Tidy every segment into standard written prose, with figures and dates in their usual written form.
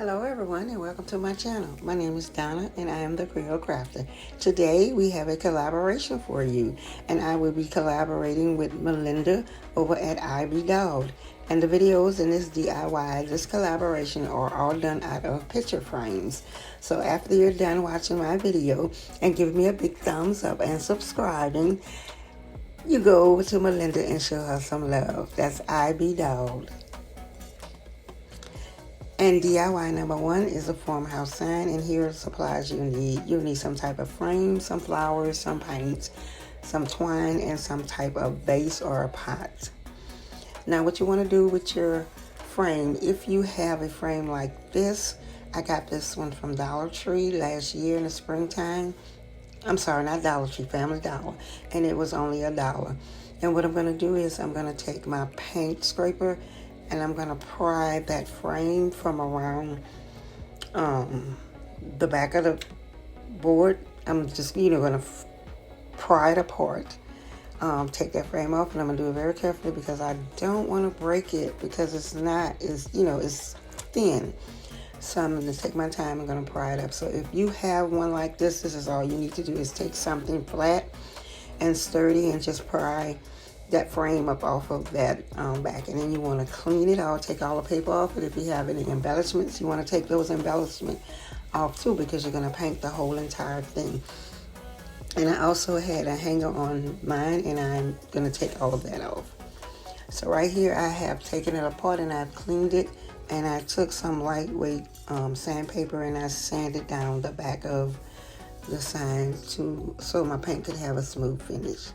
Hello everyone and welcome to my channel. My name is Donna and I am the Creole Crafter. Today we have a collaboration for you and I will be collaborating with Melinda over at IB Dog. And the videos in this DIY, this collaboration are all done out of picture frames. So after you're done watching my video and give me a big thumbs up and subscribing, you go over to Melinda and show her some love. That's IB Dog. And DIY number 1 is a farmhouse sign, and here are the supplies you need. You'll need some type of frame, some flowers, some paint, some twine, and some type of vase or a pot. Now what you want to do with your frame, if you have a frame like this, I got this one from Dollar Tree last year in the springtime. I'm sorry, not Dollar Tree, Family Dollar, and it was only $1. And what I'm going to do is I'm going to take my paint scraper and I'm going to pry that frame from around the back of the board. I'm just, going to pry it apart. Take that frame off, and I'm going to do it very carefully because I don't want to break it because it's thin. So I'm going to take my time. I'm going to pry it up. So if you have one like this is all you need to do is take something flat and sturdy and just pry that frame up off of that back, and then you want to clean it out, take all the paper off it. If you have any embellishments, you want to take those embellishments off too because you're going to paint the whole entire thing. And I also had a hanger on mine, and I'm going to take all of that off. So right here I have taken it apart and I've cleaned it, and I took some lightweight sandpaper and I sanded down the back of the sign so my paint could have a smooth finish.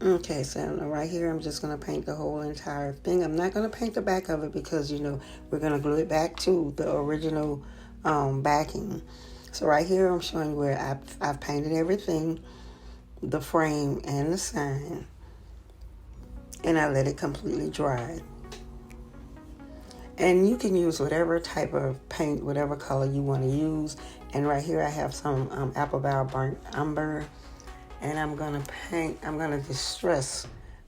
Okay, so right here I'm just going to paint the whole entire thing. I'm not going to paint the back of it because, we're going to glue it back to the original backing. So right here I'm showing where I've painted everything, the frame and the sign, and I let it completely dry. And you can use whatever type of paint, whatever color you want to use. And right here I have some apple barrel burnt umber. And I'm going to distress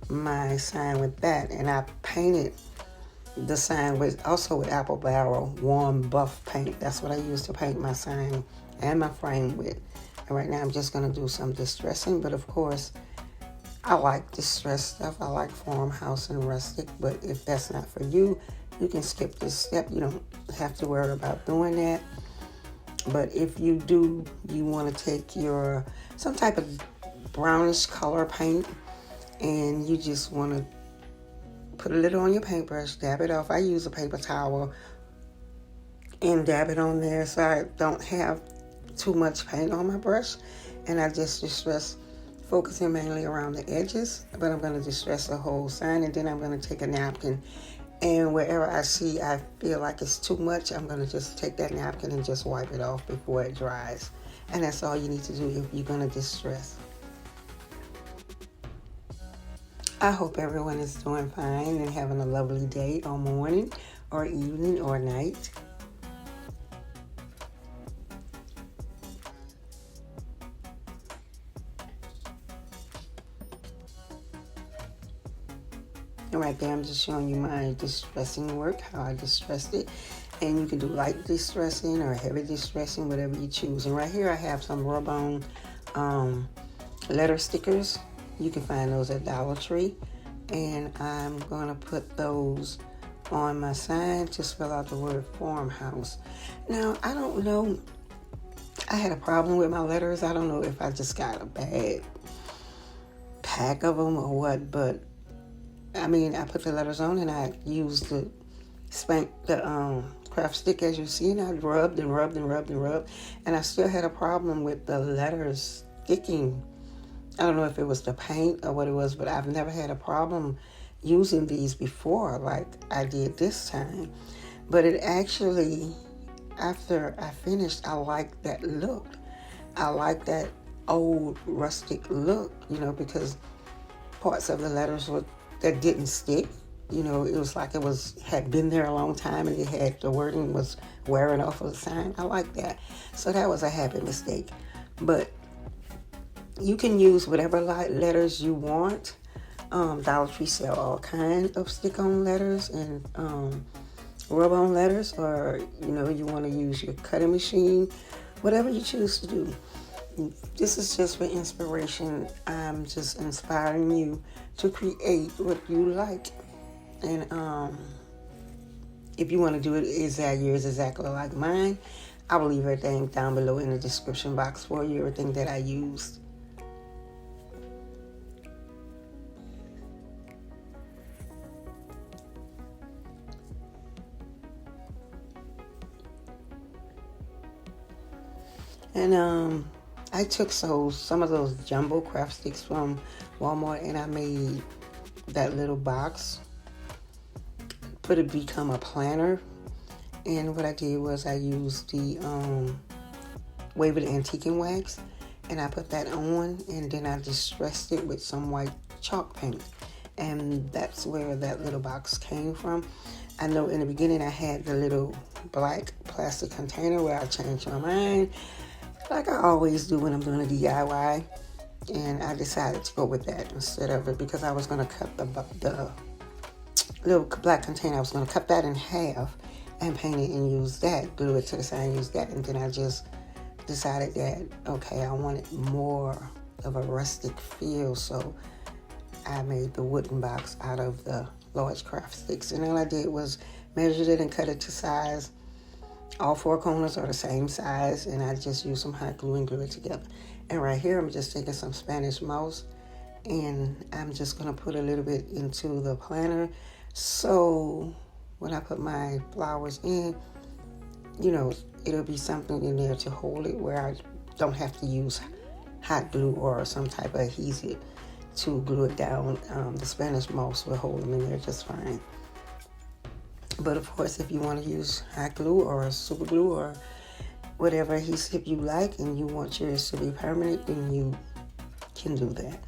my sign with that. And I painted the sign with apple barrel warm buff paint. That's what I use to paint my sign and my frame with. And right now I'm just going to do some distressing. But of course, I like distressed stuff. I like farmhouse and rustic. But if that's not for you, you can skip this step. You don't have to worry about doing that. But if you do, you want to take some type of brownish color paint, and you just want to put a little on your paintbrush, dab it off. I use a paper towel and dab it on there so I don't have too much paint on my brush, and I just distress, focusing mainly around the edges, but I'm going to distress the whole sign. And then I'm going to take a napkin, and wherever I feel like it's too much, I'm going to just take that napkin and just wipe it off before it dries. And that's all you need to do if you're going to distress. I hope everyone is doing fine and having a lovely day or morning or evening or night. And right there I'm just showing you my distressing work, how I distressed it. And you can do light distressing or heavy distressing, whatever you choose. And right here I have some rub-on letter stickers. You can find those at Dollar Tree, and I'm going to put those on my sign to spell out the word farmhouse. Now, I don't know, I had a problem with my letters. I don't know if I just got a bad pack of them or what, but I put the letters on and I used the craft stick, as you see, and I rubbed and rubbed and rubbed and rubbed, and I still had a problem with the letters sticking. I don't know if it was the paint or what it was, but I've never had a problem using these before like I did this time. But it actually, after I finished, I like that look. I like that old rustic look, because parts of the letters that didn't stick. It was like had been there a long time, and the wording was wearing off of the sign. I like that. So that was a happy mistake. But you can use whatever letters you want. Dollar Tree sell all kinds of stick-on letters and rub-on letters, or you want to use your cutting machine, whatever you choose to do. This is just for inspiration. I'm just inspiring you to create what you like. And if you want to do it yours exactly like mine, I will leave everything down below in the description box for you, everything that I used. And I took some of those jumbo craft sticks from Walmart, and I made that little box, put it become a planner. And what I did was I used the Waverly Antiquing Wax, and I put that on, and then I distressed it with some white chalk paint. And that's where that little box came from. I know in the beginning I had the little black plastic container where I changed my mind, like I always do when I'm doing a DIY. And I decided to go with that instead of it, because I was going to cut the little black container, I was going to cut that in half and paint it and use that, glue it to the side and use that. And then I just decided that, okay, I wanted more of a rustic feel, so I made the wooden box out of the large craft sticks. And all I did was measured it and cut it to size. All four corners are the same size, and I just used some hot glue and glue it together. And right here, I'm just taking some Spanish moss, and I'm just going to put a little bit into the planner. So when I put my flowers in, it'll be something in there to hold it, where I don't have to use hot glue or some type of adhesive to glue it down. The Spanish moss will hold them in there just fine. But of course, if you want to use hot glue or super glue or whatever adhesive you like, and you want yours to be permanent, then you can do that.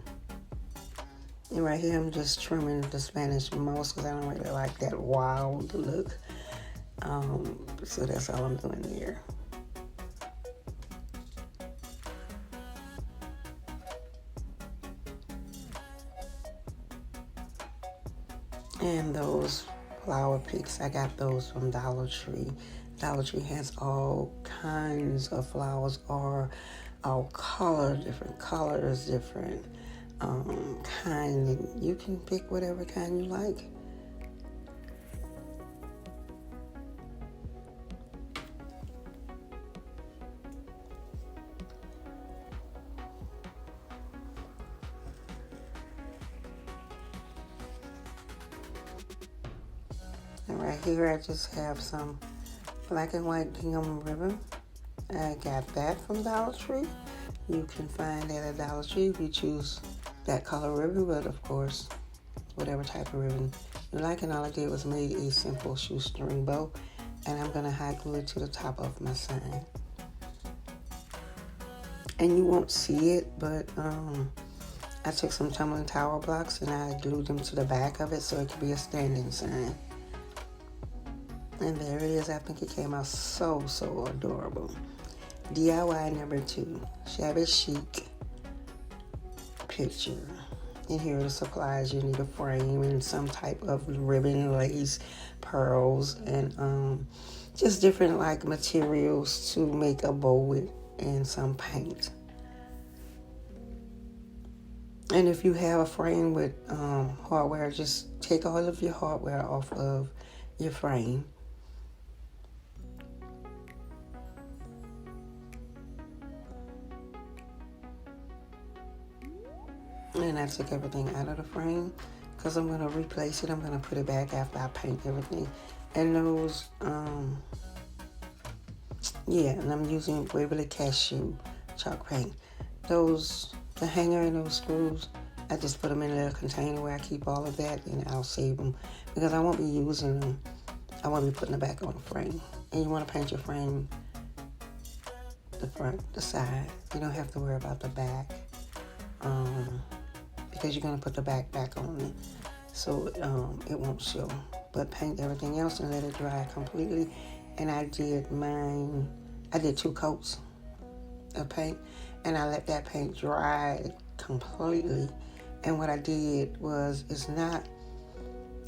And right here, I'm just trimming the Spanish moss because I don't really like that wild look. So that's all I'm doing there. And those flower picks, I got those from Dollar Tree. Dollar Tree has all kinds of flowers, or all different colors, different kind, and you can pick whatever kind you like. And right here, I just have some black and white gingham ribbon. I got that from Dollar Tree. You can find that at Dollar Tree if you choose that color ribbon, but of course, whatever type of ribbon you like. And all I did was made a simple shoestring bow, and I'm going to hot glue it to the top of my sign. And you won't see it, but I took some tumbling tower blocks and I glued them to the back of it so it could be a standing sign. And there it is. I think it came out so adorable. DIY number 2, shabby chic picture. And here are the supplies. You need a frame and some type of ribbon, lace, pearls, and just different like materials to make a bow with, and some paint. And if you have a frame with hardware, just take all of your hardware off of your frame. And I took everything out of the frame because I'm going to replace it. I'm going to put it back after I paint everything. And those, and I'm using Waverly Cashew chalk paint. The hanger and those screws, I just put them in a little container where I keep all of that, and I'll save them because I won't be using them. I won't be putting them back on the frame. And you want to paint your frame, the front, the side. You don't have to worry about the back. Because you're going to put the back on it, so it won't show. But paint everything else and let it dry completely. And I did 2 coats of paint, and I let that paint dry completely. And what I did was, it's not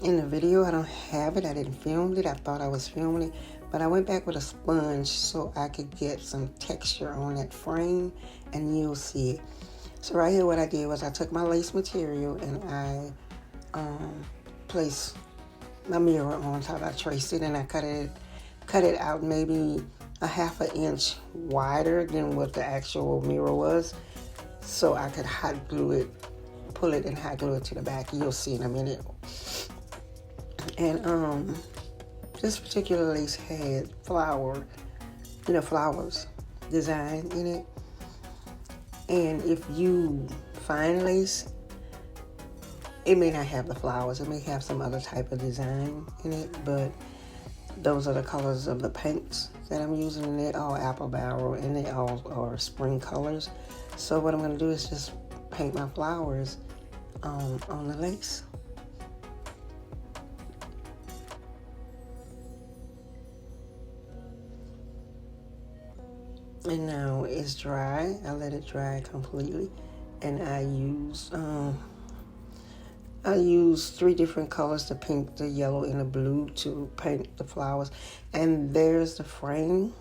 in the video. I don't have it. I didn't film it. I thought I was filming it. But I went back with a sponge so I could get some texture on that frame, and you'll see it. So right here what I did was I took my lace material and I placed my mirror on top. I traced it and I cut it out maybe a half an inch wider than what the actual mirror was, so I could hot glue it, pull it and hot glue it to the back. You'll see in a minute. And this particular lace had flowers design in it. And if you find lace, it may not have the flowers. It may have some other type of design in it, but those are the colors of the paints that I'm using, and they're all apple barrel, and they all are spring colors. So what I'm going to do is just paint my flowers on the lace. And now it's dry. I let it dry completely, and I use 3 different colors: the pink, the yellow, and the blue, to paint the flowers. And there's the frame.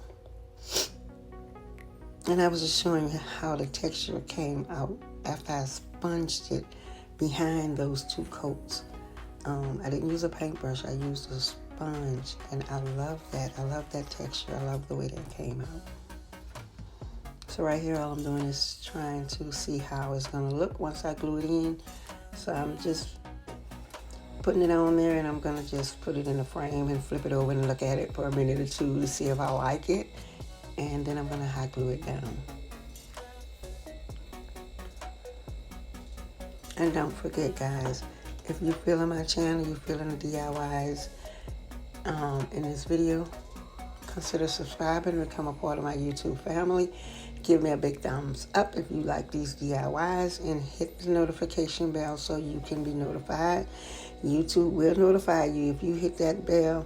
And I was just showing you how the texture came out after I sponged it behind those 2 coats. I didn't use a paintbrush. I used a sponge, and I love that. I love that texture. I love the way that came out. So right here, all I'm doing is trying to see how it's going to look once I glue it in. So I'm just putting it on there, and I'm going to just put it in the frame and flip it over and look at it for a minute or 2 to see if I like it. And then I'm going to hot glue it down. And don't forget, guys, if you're feeling my channel, you're feeling the DIYs in this video, consider subscribing and become a part of my YouTube family. Give me a big thumbs up if you like these DIYs, and hit the notification bell so you can be notified. YouTube will notify you if you hit that bell.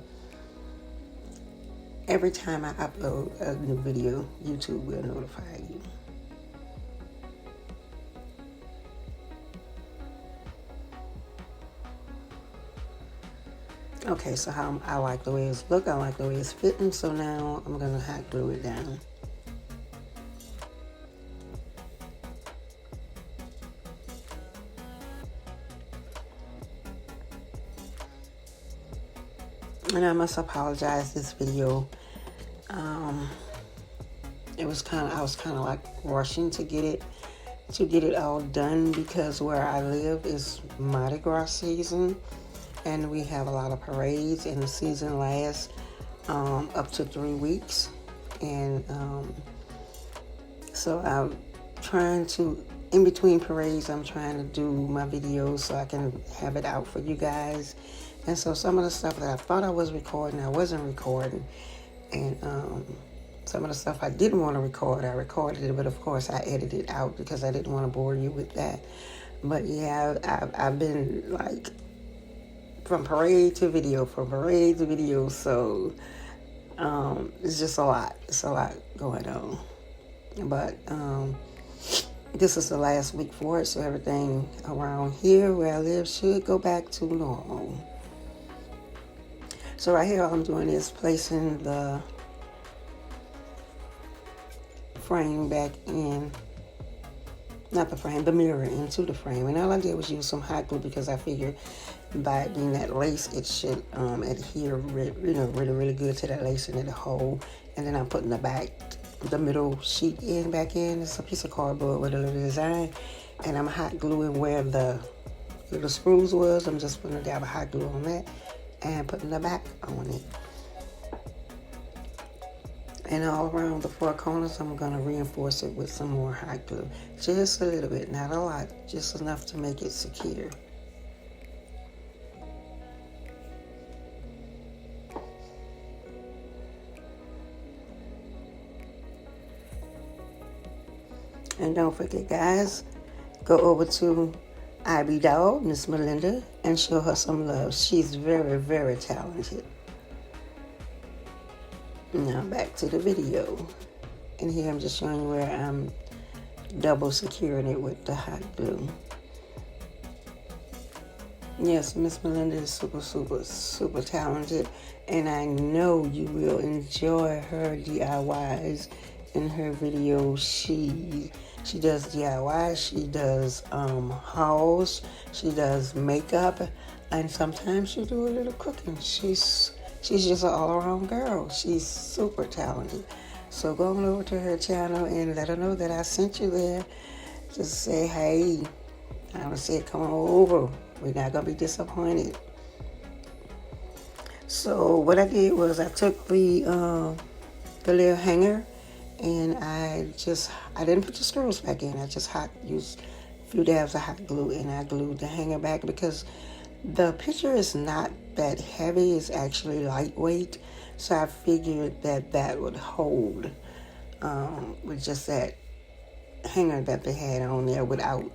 Every time I upload a new video, YouTube will notify you. Okay, so I like the way it's look. I like the way it's fitting. So now I'm going to hot glue it down. And I must apologize, this video, I was kind of like rushing to get it all done, because where I live is Mardi Gras season, and we have a lot of parades, and the season lasts up to 3 weeks. And so I'm trying to, in between parades, I'm trying to do my videos so I can have it out for you guys. And so some of the stuff that I thought I was recording, I wasn't recording. And some of the stuff I didn't want to record, I recorded it. But of course, I edited it out because I didn't want to bore you with that. But yeah, I've been like from parade to video, So it's just a lot. It's a lot going on. But this is the last week for it. So everything around here where I live should go back to normal. So right here, all I'm doing is placing the frame back in, not the frame, the mirror into the frame. And all I did was use some hot glue because I figured by it being that lace, it should adhere really good to that lace and in the hole. And then I'm putting the middle sheet back in. It's a piece of cardboard with a little design. And I'm hot gluing where the little screws was. I'm just putting a dab of hot glue on that and putting the back on it. And all around the 4 corners, I'm going to reinforce it with some more hot glue. Just a little bit, not a lot, just enough to make it secure. And don't forget, guys, go over to IB Dog, Miss Melinda, and show her some love. She's very, very talented. Now back to the video. And here I'm just showing you where I'm double securing it with the hot glue. Yes, Miss Melinda is super, super, super talented, and I know you will enjoy her DIYs in her videos. She does DIY, she does hauls, she does makeup, and sometimes she do a little cooking. She's just an all around girl. She's super talented. So go on over to her channel and let her know that I sent you there. Just say, hey, I said, come on over. We're not going to be disappointed. So what I did was I took the little hanger and I didn't put the screws back in. I just used a few dabs of hot glue and I glued the hanger back because the picture is not that heavy. It's actually lightweight. So I figured that would hold with just that hanger that they had on there without,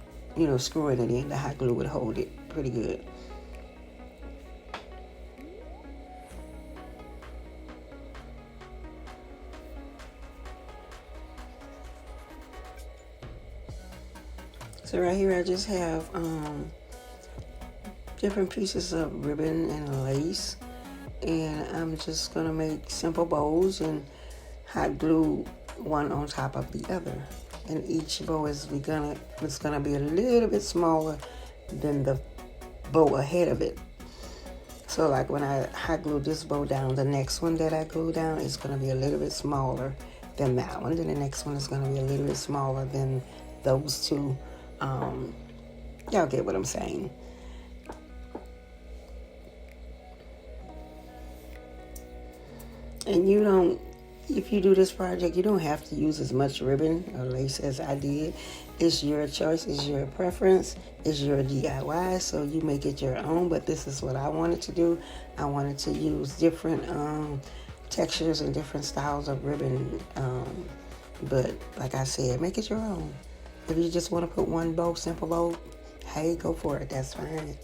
screwing it in. The hot glue would hold it pretty good. So right here I just have different pieces of ribbon and lace, and I'm just gonna make simple bows and hot glue one on top of the other. And each bow it's gonna be a little bit smaller than the bow ahead of it. So like when I hot glue this bow down, the next one that I glue down is gonna be a little bit smaller than that one. Then the next one is gonna be a little bit smaller than those two. Y'all get what I'm saying. And if you do this project, you don't have to use as much ribbon or lace as I did. It's your choice, it's your preference, it's your DIY, so you make it your own. But this is what I wanted to do. I wanted to use different textures and different styles of ribbon. But like I said, make it your own. If you just want to put one bow, simple bow, hey, go for it. That's fine.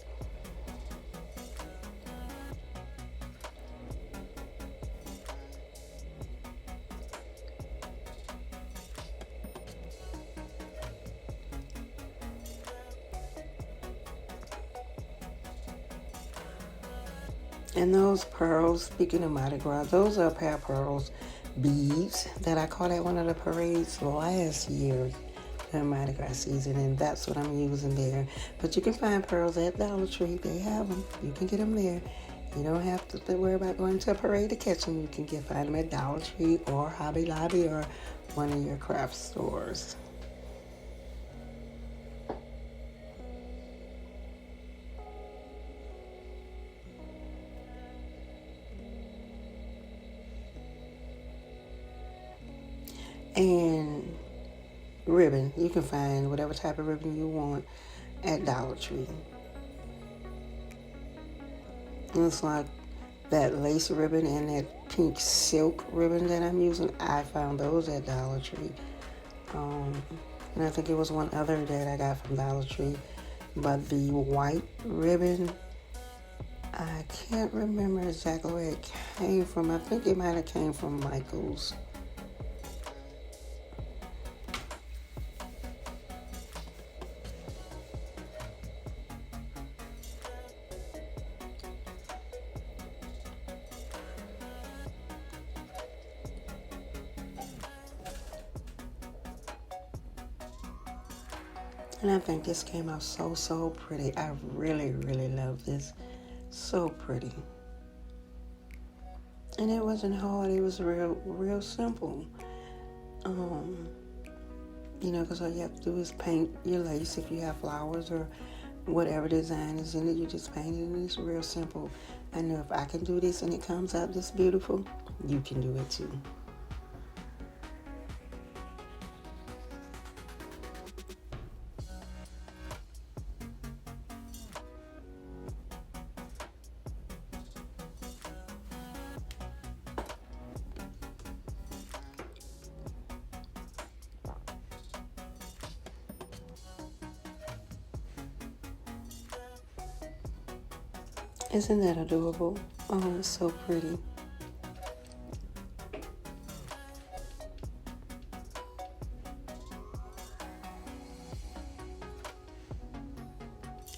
And those pearls, speaking of Mardi Gras, those are a pair of pearls beads that I caught at one of the parades last year during Mardi Gras season, and that's what I'm using there. But you can find pearls at Dollar Tree. They have them. You can get them there. You don't have to worry about going to a parade to catch them. You can find them at Dollar Tree or Hobby Lobby or one of your craft stores. And ribbon, you can find whatever type of ribbon you want at Dollar Tree. And it's like that lace ribbon and that pink silk ribbon that I'm using. I found those at Dollar Tree. And I think it was one other that I got from Dollar Tree. But the white ribbon, I can't remember exactly where it came from. I think it might have came from Michael's. And I think this came out so pretty. I really, really love this. So pretty. And it wasn't hard. It was real simple. Because all you have to do is paint your lace. If you have flowers or whatever design is in it, you just paint it, and it's real simple. I know if I can do this and it comes out this beautiful, you can do it too. Isn't that adorable? Oh, it's so pretty.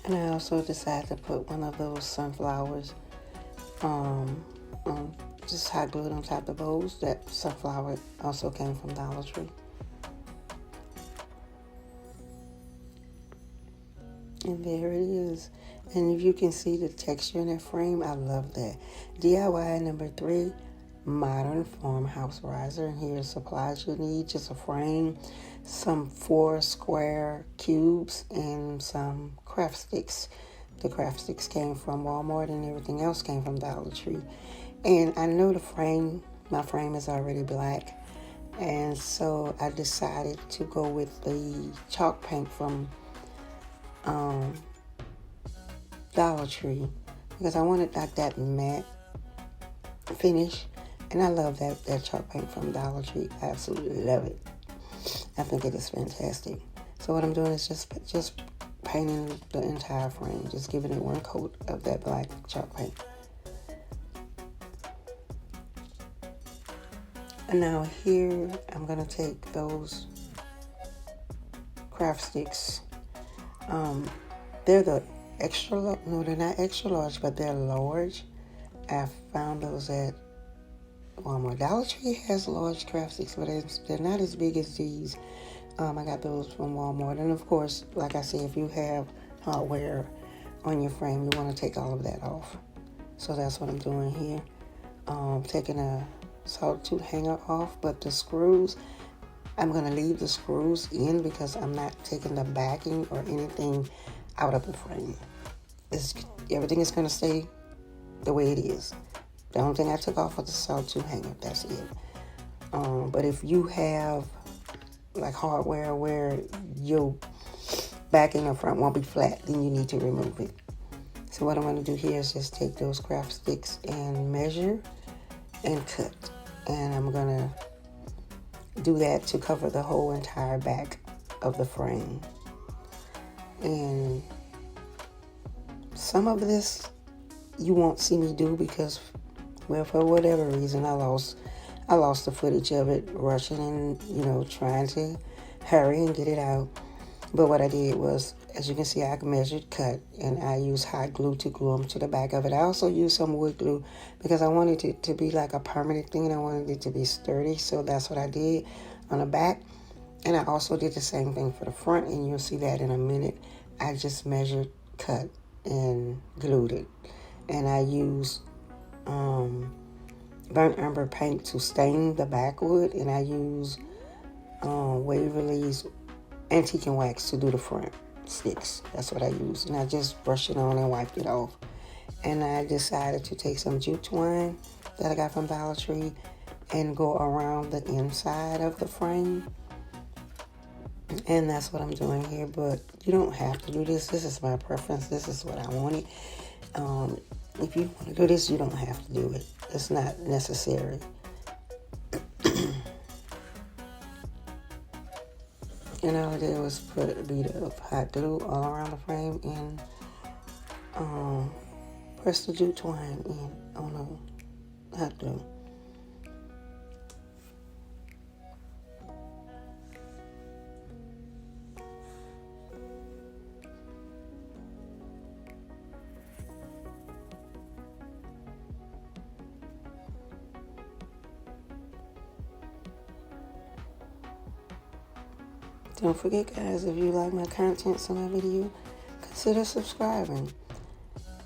And And I also decided to put one of those sunflowers just hot glued on top of the bowls. That sunflower also came from Dollar Tree. And there it is. And if you can see the texture in that frame, I love that. DIY number 3, modern farmhouse riser. And here's supplies you need. Just a frame, some 4 square cubes, and some craft sticks. The craft sticks came from Walmart and everything else came from Dollar Tree. And I know my frame is already black. And so I decided to go with the chalk paint from Dollar Tree because I wanted like that matte finish. And I love that chalk paint from Dollar Tree. I absolutely love it. I think it is fantastic. So what I'm doing is just painting the entire frame, just giving it one coat of that black chalk paint. And now here I'm gonna take those craft sticks. They're the extra large. No, they're not extra large, but they're large. I found those at Walmart. Dollar Tree has large craft sticks, but they're not as big as these. I got those from Walmart. And of course, like I said, if you have hardware on your frame, you want to take all of that off. So that's what I'm doing here. Taking a sawtooth hanger off, but the screws, I'm going to leave the screws in because I'm not taking the backing or anything out of the frame. Everything is going to stay the way it is. The only thing I took off was the sawtooth hanger. That's it. But if you have like hardware where your backing or front won't be flat, then you need to remove it. So what I'm going to do here is just take those craft sticks and measure and cut. And I'm going to do that to cover the whole entire back of the frame. And some of this you won't see me do because, well, for whatever reason, I lost the footage of it, rushing and, trying to hurry and get it out. But what I did was, as you can see, I measured, cut, and I used hot glue to glue them to the back of it. I also used some wood glue because I wanted it to be like a permanent thing, and I wanted it to be sturdy. So that's what I did on the back. And I also did the same thing for the front, and you'll see that in a minute. I just measured, cut, and glued it. And I used burnt umber paint to stain the backwood, and I used Waverly's Antique and Wax to do the front sticks. That's what I used. And I just brushed it on and wiped it off. And I decided to take some jute twine that I got from Dollar Tree and go around the inside of the frame. And that's what I'm doing here. But you don't have to do this. This is my preference. This is what I wanted. If you want to do this, you don't have to do it. It's not necessary. And all I did was put a bead of hot glue all around the frame and press the jute twine in on the hot glue. Don't forget, guys, if you like my contents in my video, consider subscribing.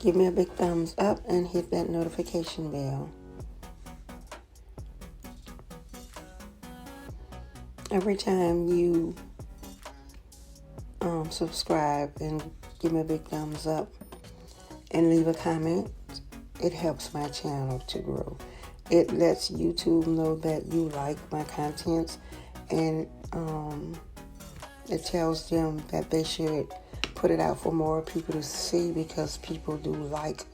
Give me a big thumbs up and hit that notification bell. Every time you subscribe and give me a big thumbs up and leave a comment, it helps my channel to grow. It lets YouTube know that you like my contents, and it tells them that they should put it out for more people to see because people do like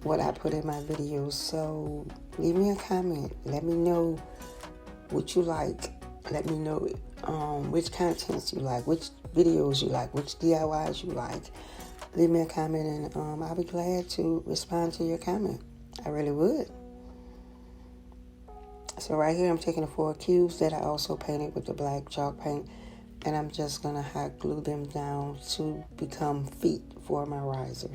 what I put in my videos. So leave me a comment. Let me know what you like. Let me know which contents you like, which videos you like, which DIYs you like. Leave me a comment and I'll be glad to respond to your comment. I really would. So right here I'm taking the 4 cubes that I also painted with the black chalk paint, and I'm just going to hot glue them down to become feet for my riser.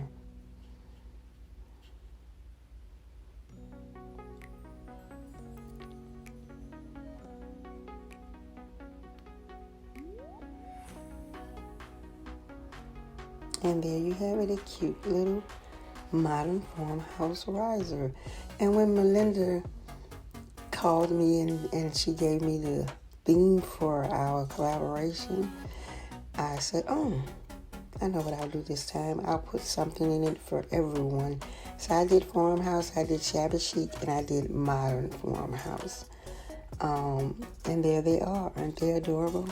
And there you have it, a cute little modern farmhouse riser. And when Melinda called me and she gave me the theme for our collaboration, I said, oh, I know what I'll do this time. I'll put something in it for everyone. So I did farmhouse, I did shabby chic, and I did modern farmhouse. And there they are. Aren't they adorable?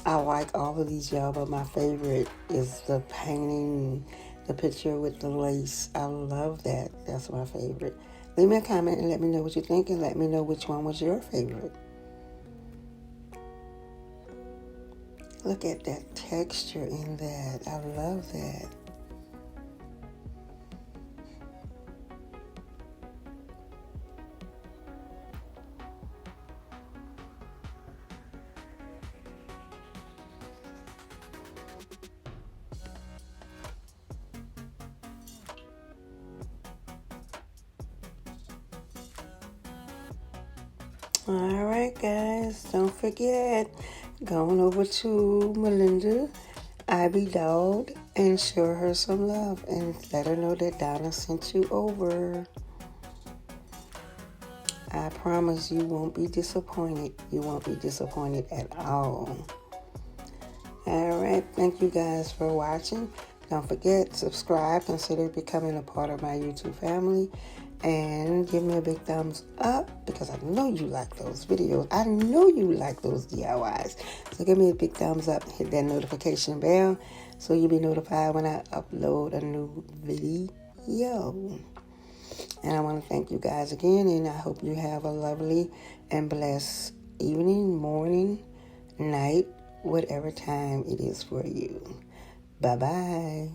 I like all of these, y'all, but my favorite is the painting, the picture with the lace. I love that. That's my favorite. Leave me a comment and let me know what you think, and let me know which one was your favorite. Look at that texture in that. I love that. All right, guys, don't forget, go on over to Melinda Ivy Dog and show her some love and let her know that Donna sent you over. I promise you won't be disappointed. You won't be disappointed at all. All right, thank you guys for watching. Don't forget, subscribe, consider becoming a part of my YouTube family, and give me a big thumbs up because I know you like those videos. I know you like those DIYs. So give me a big thumbs up, hit that notification bell so you'll be notified when I upload a new video. And I want to thank you guys again, and I hope you have a lovely and blessed evening, morning, night, whatever time it is for you. Bye-bye.